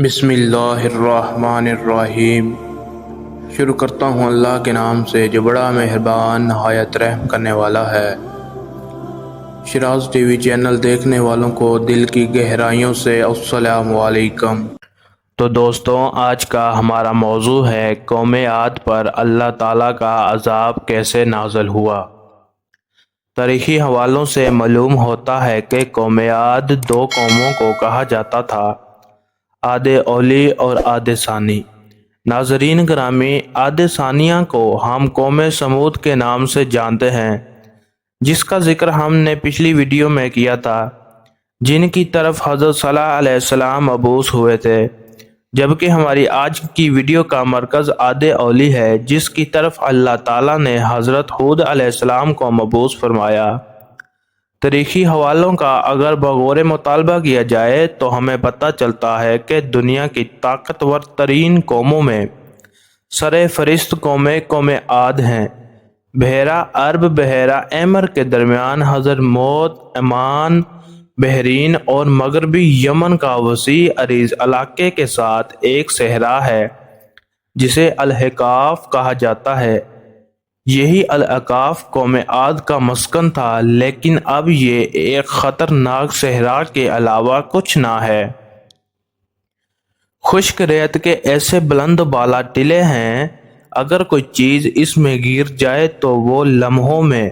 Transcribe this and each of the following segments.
بسم اللہ الرحمن الرحیم۔ شروع کرتا ہوں اللہ کے نام سے جو بڑا مہربان نہایت رحم کرنے والا ہے۔ شراز ٹی وی چینل دیکھنے والوں کو دل کی گہرائیوں سے السلام علیکم۔ تو دوستوں، آج کا ہمارا موضوع ہے قوم عاد پر اللہ تعالیٰ کا عذاب کیسے نازل ہوا۔ تاریخی حوالوں سے معلوم ہوتا ہے کہ قوم عاد دو قوموں کو کہا جاتا تھا، عاد اولی اور عاد ثانی۔ ناظرین گرامی، عاد ثانیہ کو ہم قوم سمود کے نام سے جانتے ہیں، جس کا ذکر ہم نے پچھلی ویڈیو میں کیا تھا، جن کی طرف حضرت صالح علیہ السلام مبعوث ہوئے تھے، جبکہ ہماری آج کی ویڈیو کا مرکز عاد اولی ہے، جس کی طرف اللہ تعالیٰ نے حضرت ہود علیہ السلام کو مبعوث فرمایا۔ تاریخی حوالوں کا اگر بغور مطالبہ کیا جائے تو ہمیں پتہ چلتا ہے کہ دنیا کی طاقتور ترین قوموں میں سر فہرست قوم عاد ہیں۔ بحیرہ عرب بحیرہ احمر کے درمیان حضرموت، عمان، بحرین اور مغربی یمن کا وسیع عریض علاقے کے ساتھ ایک صحرا ہے جسے الاحقاف کہا جاتا ہے۔ یہی الاحقاف قوم عاد کا مسکن تھا، لیکن اب یہ ایک خطرناک صحرا کے علاوہ کچھ نہ ہے۔ خشک ریت کے ایسے بلند بالا ٹلے ہیں، اگر کوئی چیز اس میں گر جائے تو وہ لمحوں میں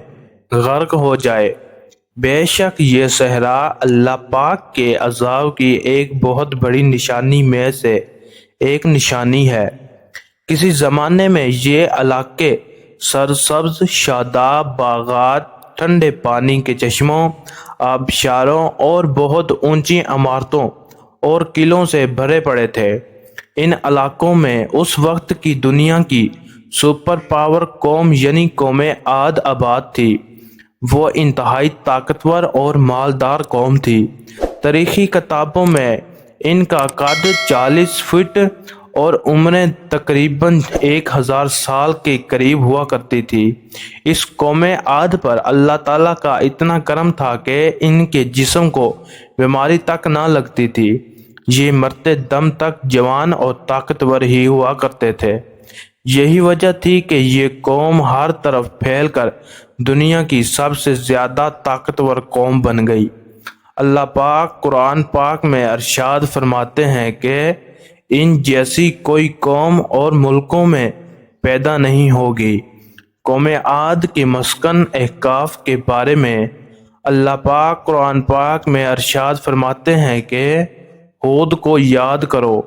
غرق ہو جائے۔ بے شک یہ صحرا اللہ پاک کے عذاب کی ایک بہت بڑی نشانی میں سے ایک نشانی ہے۔ کسی زمانے میں یہ علاقے سرسبز شاداب باغات، ٹھنڈے پانی کے چشموں، آبشاروں اور بہت اونچی عمارتوں اور قلعوں سے بھرے پڑے تھے۔ ان علاقوں میں اس وقت کی دنیا کی سپر پاور قوم یعنی قوم عاد آباد تھی۔ وہ انتہائی طاقتور اور مالدار قوم تھی۔ تاریخی کتابوں میں ان کا قد 40 فٹ اور عمریں تقریباً 1000 سال کے قریب ہوا کرتی تھی۔ اس قوم عاد پر اللہ تعالیٰ کا اتنا کرم تھا کہ ان کے جسم کو بیماری تک نہ لگتی تھی۔ یہ مرتے دم تک جوان اور طاقتور ہی ہوا کرتے تھے۔ یہی وجہ تھی کہ یہ قوم ہر طرف پھیل کر دنیا کی سب سے زیادہ طاقتور قوم بن گئی۔ اللہ پاک قرآن پاک میں ارشاد فرماتے ہیں کہ ان جیسی کوئی قوم اور ملکوں میں پیدا نہیں ہوگی۔ قوم عاد کے مسکن احقاف کے بارے میں اللہ پاک قرآن پاک میں ارشاد فرماتے ہیں کہ ہود کو یاد کرو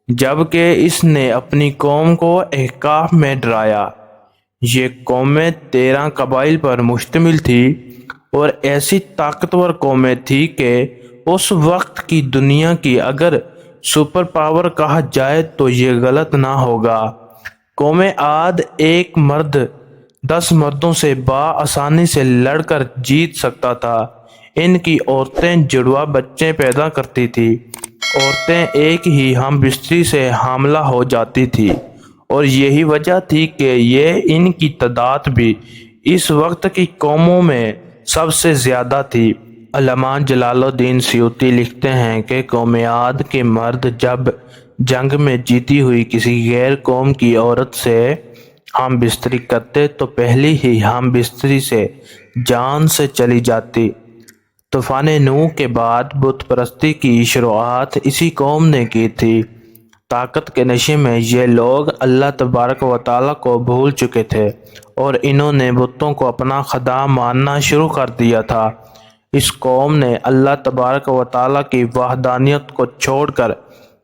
جبکہ اس نے اپنی قوم کو احقاف میں ڈرایا۔ یہ قومیں 13 قبائل پر مشتمل تھی اور ایسی طاقتور قومیں تھی کہ اس وقت کی دنیا کی اگر سپر پاور کہا جائے تو یہ غلط نہ ہوگا۔ قوم عاد ایک مرد 10 مردوں سے بآسانی سے لڑ کر جیت سکتا تھا۔ ان کی عورتیں جڑواں بچے پیدا کرتی تھیں۔ عورتیں ایک ہی ہم بستری سے حاملہ ہو جاتی تھی اور یہی وجہ تھی کہ یہ ان کی تعداد بھی اس وقت کی قوموں میں سب سے زیادہ تھی۔ علامہ جلال الدین سیوطی لکھتے ہیں کہ قوم عاد کے مرد جب جنگ میں جیتی ہوئی کسی غیر قوم کی عورت سے ہم بستری کرتے تو پہلی ہی ہم بستری سے جان سے چلی جاتی۔ طوفان نوح کے بعد بت پرستی کی شروعات اسی قوم نے کی تھی۔ طاقت کے نشے میں یہ لوگ اللہ تبارک و تعالیٰ کو بھول چکے تھے اور انہوں نے بتوں کو اپنا خدا ماننا شروع کر دیا تھا۔ اس قوم نے اللہ تبارک و تعالیٰ کی وحدانیت کو چھوڑ کر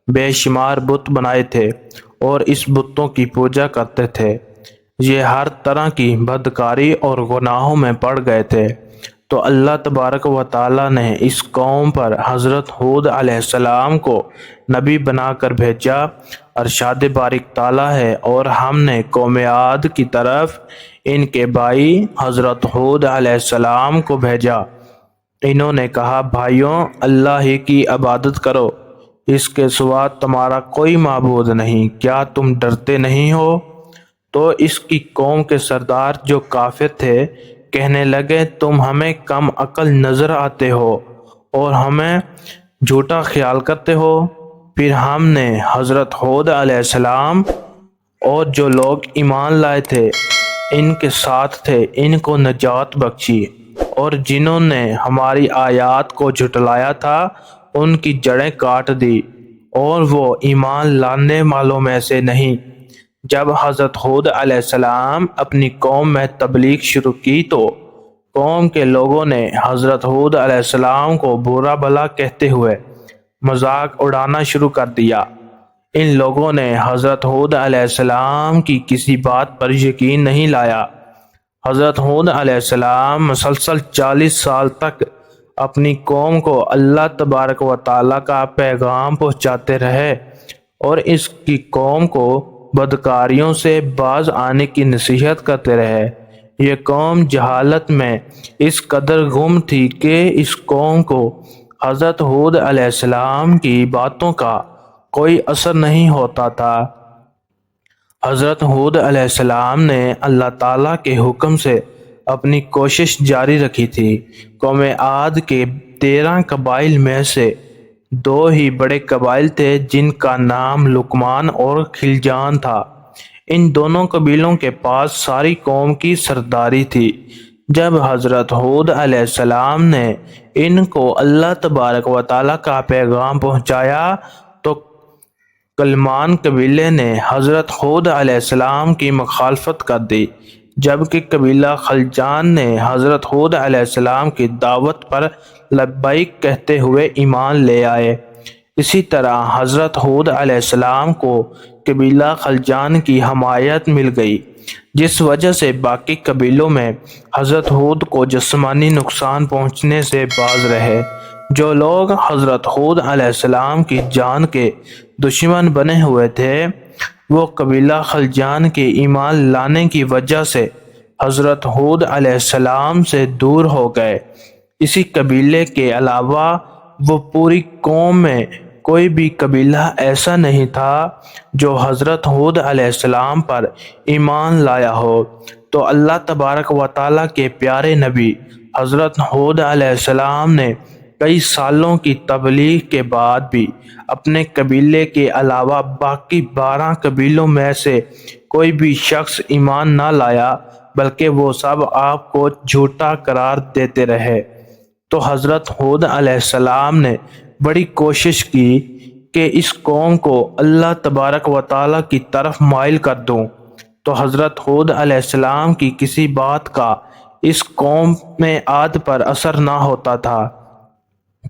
بے شمار بت بنائے تھے اور اس بتوں کی پوجا کرتے تھے۔ یہ ہر طرح کی بدکاری اور گناہوں میں پڑ گئے تھے۔ تو اللہ تبارک و تعالیٰ نے اس قوم پر حضرت ہود علیہ السلام کو نبی بنا کر بھیجا۔ ارشاد بارک تعالیٰ ہے، اور ہم نے قوم عاد کی طرف ان کے بھائی حضرت ہود علیہ السلام کو بھیجا۔ انہوں نے کہا، بھائیوں، اللہ ہی کی عبادت کرو، اس کے سوا تمہارا کوئی معبود نہیں، کیا تم ڈرتے نہیں ہو؟ تو اس کی قوم کے سردار جو کافر تھے کہنے لگے، تم ہمیں کم عقل نظر آتے ہو اور ہمیں جھوٹا خیال کرتے ہو۔ پھر ہم نے حضرت ہود علیہ السلام اور جو لوگ ایمان لائے تھے ان کے ساتھ تھے ان کو نجات بخشی، اور جنہوں نے ہماری آیات کو جھٹلایا تھا ان کی جڑیں کاٹ دی، اور وہ ایمان لانے والوں میں سے نہیں۔ جب حضرت ہود علیہ السلام اپنی قوم میں تبلیغ شروع کی تو قوم کے لوگوں نے حضرت ہود علیہ السلام کو برا بھلا کہتے ہوئے مذاق اڑانا شروع کر دیا۔ ان لوگوں نے حضرت ہود علیہ السلام کی کسی بات پر یقین نہیں لایا۔ حضرت ہود علیہ السلام مسلسل 40 سال تک اپنی قوم کو اللہ تبارک و تعالیٰ کا پیغام پہنچاتے رہے اور اس کی قوم کو بدکاریوں سے باز آنے کی نصیحت کرتے رہے۔ یہ قوم جہالت میں اس قدر گم تھی کہ اس قوم کو حضرت ہود علیہ السلام کی باتوں کا کوئی اثر نہیں ہوتا تھا۔ حضرت ہود علیہ السلام نے اللہ تعالیٰ کے حکم سے اپنی کوشش جاری رکھی تھی۔ قوم عاد کے 13 قبائل میں سے 2 ہی بڑے قبائل تھے جن کا نام لقمان اور خلجان تھا۔ ان دونوں قبیلوں کے پاس ساری قوم کی سرداری تھی۔ جب حضرت ہود علیہ السلام نے ان کو اللہ تبارک و تعالیٰ کا پیغام پہنچایا تو کلمان قبیلے نے حضرت ہود علیہ السلام کی مخالفت کر دی، جبکہ قبیلہ خلجان نے حضرت ہود علیہ السلام کی دعوت پر لبیک کہتے ہوئے ایمان لے آئے۔ اسی طرح حضرت ہود علیہ السلام کو قبیلہ خلجان کی حمایت مل گئی، جس وجہ سے باقی قبیلوں میں حضرت ہود کو جسمانی نقصان پہنچنے سے باز رہے۔ جو لوگ حضرت ہود علیہ السلام کی جان کے دشمن بنے ہوئے تھے وہ قبیلہ خلجان کے ایمان لانے کی وجہ سے حضرت ہود علیہ السلام سے دور ہو گئے۔ اسی قبیلے کے علاوہ وہ پوری قوم میں کوئی بھی قبیلہ ایسا نہیں تھا جو حضرت ہود علیہ السلام پر ایمان لایا ہو۔ تو اللہ تبارک و تعالیٰ کے پیارے نبی حضرت ہود علیہ السلام نے کئی سالوں کی تبلیغ کے بعد بھی اپنے قبیلے کے علاوہ باقی 12 قبیلوں میں سے کوئی بھی شخص ایمان نہ لایا، بلکہ وہ سب آپ کو جھوٹا قرار دیتے رہے۔ تو حضرت ہود علیہ السلام نے بڑی کوشش کی کہ اس قوم کو اللہ تبارک و تعالیٰ کی طرف مائل کر دوں، تو حضرت ہود علیہ السلام کی کسی بات کا اس قوم میں عاد پر اثر نہ ہوتا تھا،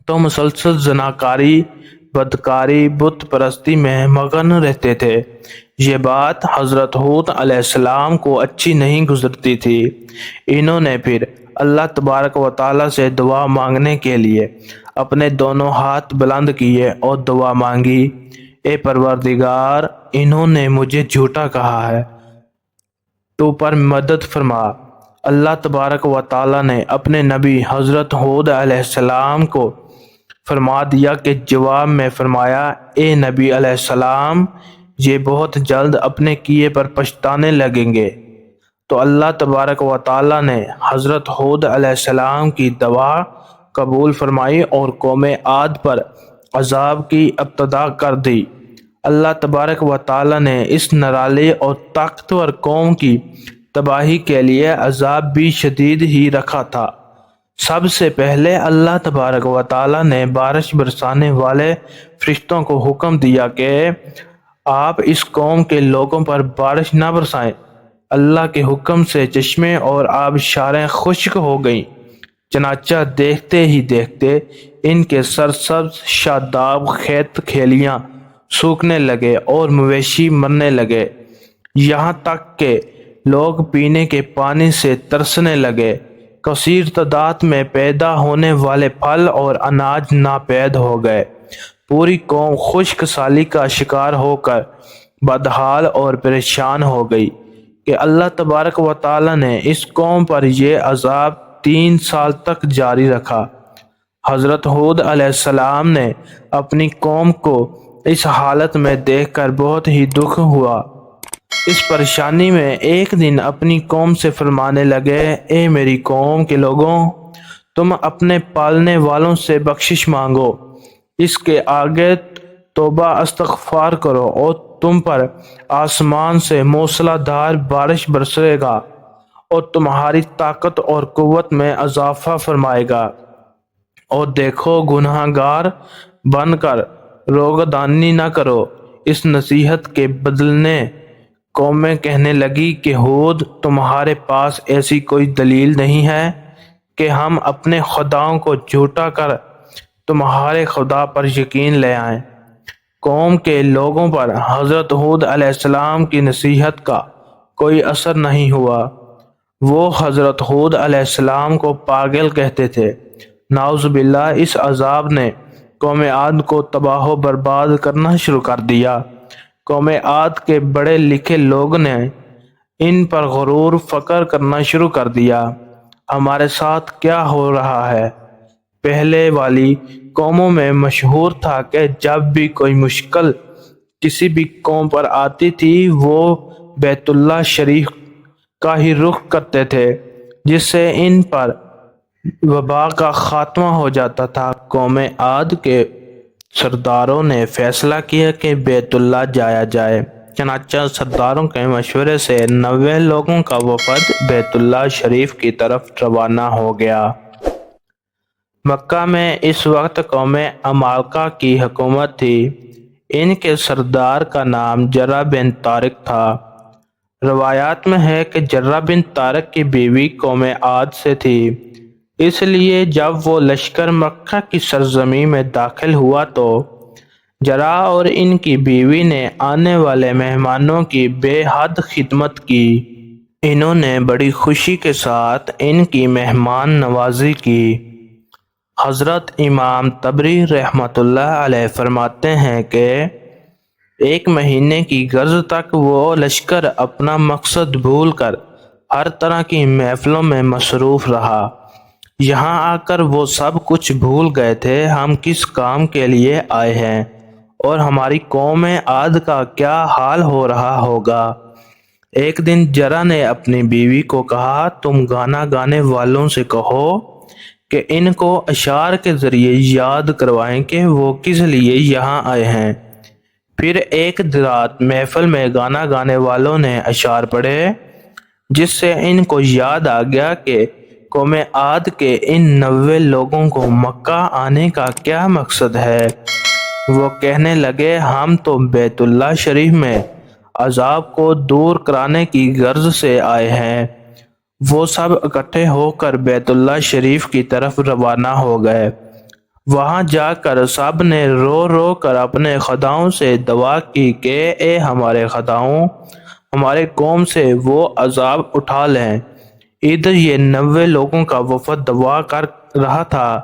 تو مسلسل زناکاری، بدکاری، بت پرستی میں مگن رہتے تھے۔ یہ بات حضرت ہود علیہ السلام کو اچھی نہیں گزرتی تھی۔ انہوں نے پھر اللہ تبارک و تعالیٰ سے دعا مانگنے کے لیے اپنے دونوں ہاتھ بلند کیے اور دعا مانگی، اے پروردگار، انہوں نے مجھے جھوٹا کہا ہے، تو پر مدد فرما۔ اللہ تبارک و تعالیٰ نے اپنے نبی حضرت ہود علیہ السلام کو فرما دیا کہ جواب میں فرمایا، اے نبی علیہ السلام، یہ بہت جلد اپنے کیے پر پچھتانے لگیں گے۔ تو اللہ تبارک و تعالیٰ نے حضرت ہود علیہ السلام کی دعا قبول فرمائی اور قوم عاد پر عذاب کی ابتدا کر دی۔ اللہ تبارک و تعالیٰ نے اس نرالی اور طاقتور قوم کی تباہی کے لیے عذاب بھی شدید ہی رکھا تھا۔ سب سے پہلے اللہ تبارک و تعالیٰ نے بارش برسانے والے فرشتوں کو حکم دیا کہ آپ اس قوم کے لوگوں پر بارش نہ برسائیں۔ اللہ کے حکم سے چشمے اور آبشاریں خشک ہو گئیں، چنانچہ دیکھتے ہی دیکھتے ان کے سرسبز شاداب کھیت کھیلیاں سوکھنے لگے اور مویشی مرنے لگے، یہاں تک کہ لوگ پینے کے پانی سے ترسنے لگے۔ کثیر تعداد میں پیدا ہونے والے پھل اور اناج ناپید ہو گئے۔ پوری قوم خشک سالی کا شکار ہو کر بدحال اور پریشان ہو گئی کہ اللہ تبارک و تعالیٰ نے اس قوم پر یہ عذاب 3 سال تک جاری رکھا۔ حضرت ہود علیہ السلام نے اپنی قوم کو اس حالت میں دیکھ کر بہت ہی دکھ ہوا۔ اس پریشانی میں ایک دن اپنی قوم سے فرمانے لگے، اے میری قوم کے لوگوں، تم اپنے پالنے والوں سے بخشش مانگو، اس کے آگے توبہ استغفار کرو اور تم پر آسمان سے موسلادھار بارش برسے گا اور تمہاری طاقت اور قوت میں اضافہ فرمائے گا، اور دیکھو گناہ گار بن کر روگردانی نہ کرو۔ اس نصیحت کے بدلے قومیں کہنے لگی کہ ہود، تمہارے پاس ایسی کوئی دلیل نہیں ہے کہ ہم اپنے خداؤں کو جھوٹا کر تمہارے خدا پر یقین لے آئیں۔ قوم کے لوگوں پر حضرت ہود علیہ السلام کی نصیحت کا کوئی اثر نہیں ہوا۔ وہ حضرت ہود علیہ السلام کو پاگل کہتے تھے۔ نعوذ باللہ، اس عذاب نے قوم عاد کو تباہ و برباد کرنا شروع کر دیا۔ قوم عاد کے بڑے لکھے لوگ نے ان پر غرور فخر کرنا شروع کر دیا۔ ہمارے ساتھ کیا ہو رہا ہے؟ پہلے والی قوموں میں مشہور تھا کہ جب بھی کوئی مشکل کسی بھی قوم پر آتی تھی، وہ بیت اللہ شریف کا ہی رخ کرتے تھے، جس سے ان پر وبا کا خاتمہ ہو جاتا تھا۔ قوم عاد کے سرداروں نے فیصلہ کیا کہ بیت اللہ جایا جائے۔ چنانچہ سرداروں کے مشورے سے 90 لوگوں کا وفد بیت اللہ شریف کی طرف روانہ ہو گیا۔ مکہ میں اس وقت قوم عمالقہ کی حکومت تھی۔ ان کے سردار کا نام جرہ بن طارق تھا۔ روایات میں ہے کہ جرہ بن طارق کی بیوی قوم عاد سے تھی، اس لیے جب وہ لشکر مکہ کی سرزمین میں داخل ہوا تو جرہ اور ان کی بیوی نے آنے والے مہمانوں کی بے حد خدمت کی۔ انہوں نے بڑی خوشی کے ساتھ ان کی مہمان نوازی کی۔ حضرت امام طبری رحمۃ اللہ علیہ فرماتے ہیں کہ ایک مہینے کی غرض تک وہ لشکر اپنا مقصد بھول کر ہر طرح کی محفلوں میں مصروف رہا۔ یہاں آ کر وہ سب کچھ بھول گئے تھے ہم کس کام کے لیے آئے ہیں اور ہماری قوم عاد کا کیا حال ہو رہا ہوگا۔ ایک دن جرہ نے اپنی بیوی کو کہا، تم گانا گانے والوں سے کہو کہ ان کو اشعار کے ذریعے یاد کروائیں کہ وہ کس لیے یہاں آئے ہیں۔ پھر ایک رات محفل میں گانا گانے والوں نے اشعار پڑھے، جس سے ان کو یاد آ گیا کہ قوم عاد کے ان 90 لوگوں کو مکہ آنے کا کیا مقصد ہے۔ وہ کہنے لگے، ہم تو بیت اللہ شریف میں عذاب کو دور کرانے کی غرض سے آئے ہیں۔ وہ سب اکٹھے ہو کر بیت اللہ شریف کی طرف روانہ ہو گئے۔ وہاں جا کر سب نے رو رو کر اپنے خداؤں سے دعا کی کہ اے ہمارے خداؤں، ہمارے قوم سے وہ عذاب اٹھا لیں۔ ادھر یہ 90 لوگوں کا وفد دعا کر رہا تھا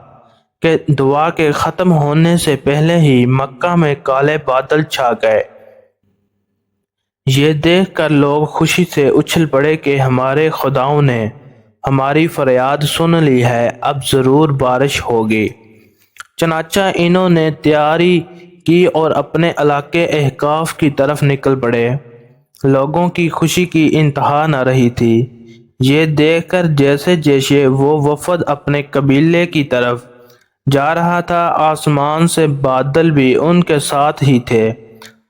کہ دعا کے ختم ہونے سے پہلے ہی مکہ میں کالے بادل چھا گئے۔ یہ دیکھ کر لوگ خوشی سے اچھل پڑے کہ ہمارے خداؤں نے ہماری فریاد سن لی ہے، اب ضرور بارش ہوگی۔ چنانچہ انہوں نے تیاری کی اور اپنے علاقے احقاف کی طرف نکل پڑے۔ لوگوں کی خوشی کی انتہا نہ رہی تھی۔ یہ دیکھ کر جیسے جیسے وہ وفد اپنے قبیلے کی طرف جا رہا تھا، آسمان سے بادل بھی ان کے ساتھ ہی تھے۔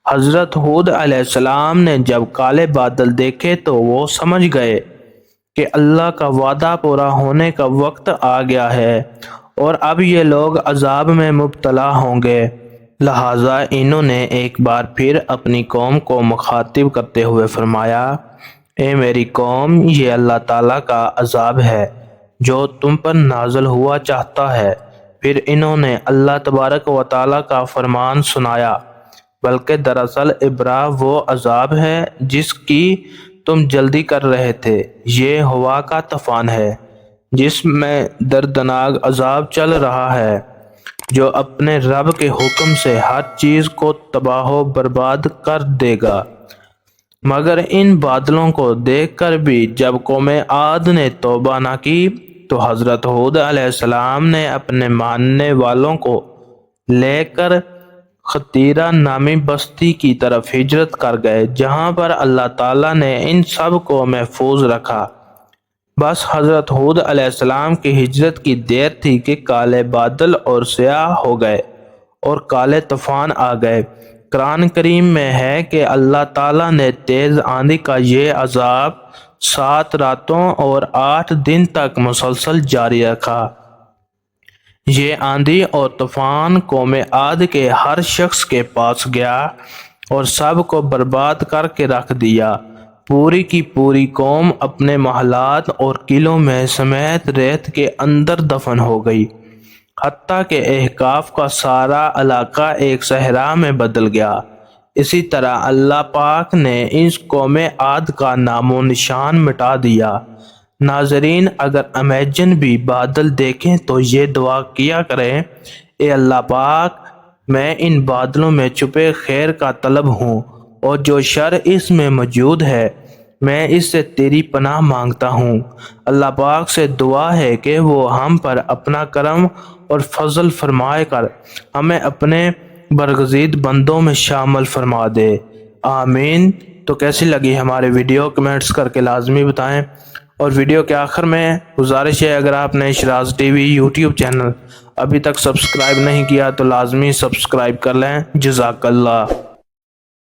حضرت ہود علیہ السلام نے جب کالے بادل دیکھے تو وہ سمجھ گئے کہ اللہ کا وعدہ پورا ہونے کا وقت آ گیا ہے اور اب یہ لوگ عذاب میں مبتلا ہوں گے۔ لہٰذا انہوں نے ایک بار پھر اپنی قوم کو مخاطب کرتے ہوئے فرمایا، اے میری قوم، یہ اللہ تعالیٰ کا عذاب ہے جو تم پر نازل ہوا چاہتا ہے۔ پھر انہوں نے اللہ تبارک و تعالیٰ کا فرمان سنایا، بلکہ دراصل ابرا وہ عذاب ہے جس کی تم جلدی کر رہے تھے۔ یہ ہوا کا طوفان ہے جس میں دردناک عذاب چل رہا ہے، جو اپنے رب کے حکم سے ہر چیز کو تباہ و برباد کر دے گا۔ مگر ان بادلوں کو دیکھ کر بھی جب قوم عاد نے توبہ نہ کی تو حضرت ہود علیہ السلام نے اپنے ماننے والوں کو لے کر خطیرہ نامی بستی کی طرف ہجرت کر گئے، جہاں پر اللہ تعالیٰ نے ان سب کو محفوظ رکھا۔ بس حضرت ہود علیہ السلام کی ہجرت کی دیر تھی کہ کالے بادل اور سیاہ ہو گئے اور کالے طوفان آ گئے۔ قرآن کریم میں ہے کہ اللہ تعالیٰ نے تیز آندھی کا یہ عذاب 7 راتوں اور 8 دن تک مسلسل جاری رکھا۔ یہ آندھی اور طوفان قوم عاد کے ہر شخص کے پاس گیا اور سب کو برباد کر کے رکھ دیا۔ پوری کی پوری قوم اپنے محلات اور قلعوں میں سمیت ریت کے اندر دفن ہو گئی، حتیٰ کہ احقاف کا سارا علاقہ ایک صحرا میں بدل گیا۔ اسی طرح اللہ پاک نے اس قوم عاد کا نام و نشان مٹا دیا۔ ناظرین، اگر امیجن بھی بادل دیکھیں تو یہ دعا کیا کریں، اے اللہ پاک، میں ان بادلوں میں چھپے خیر کا طلب ہوں، اور جو شر اس میں موجود ہے میں اس سے تیری پناہ مانگتا ہوں۔ اللہ پاک سے دعا ہے کہ وہ ہم پر اپنا کرم اور فضل فرمائے کر ہمیں اپنے برگزید بندوں میں شامل فرما دے، آمین۔ تو کیسی لگی ہمارے ویڈیو کمنٹس کر کے لازمی بتائیں، اور ویڈیو کے آخر میں گزارش ہے، اگر آپ نے Shiraz T V YouTube channel ابھی تک سبسکرائب نہیں کیا تو لازمی سبسکرائب کر لیں۔ جزاک اللہ۔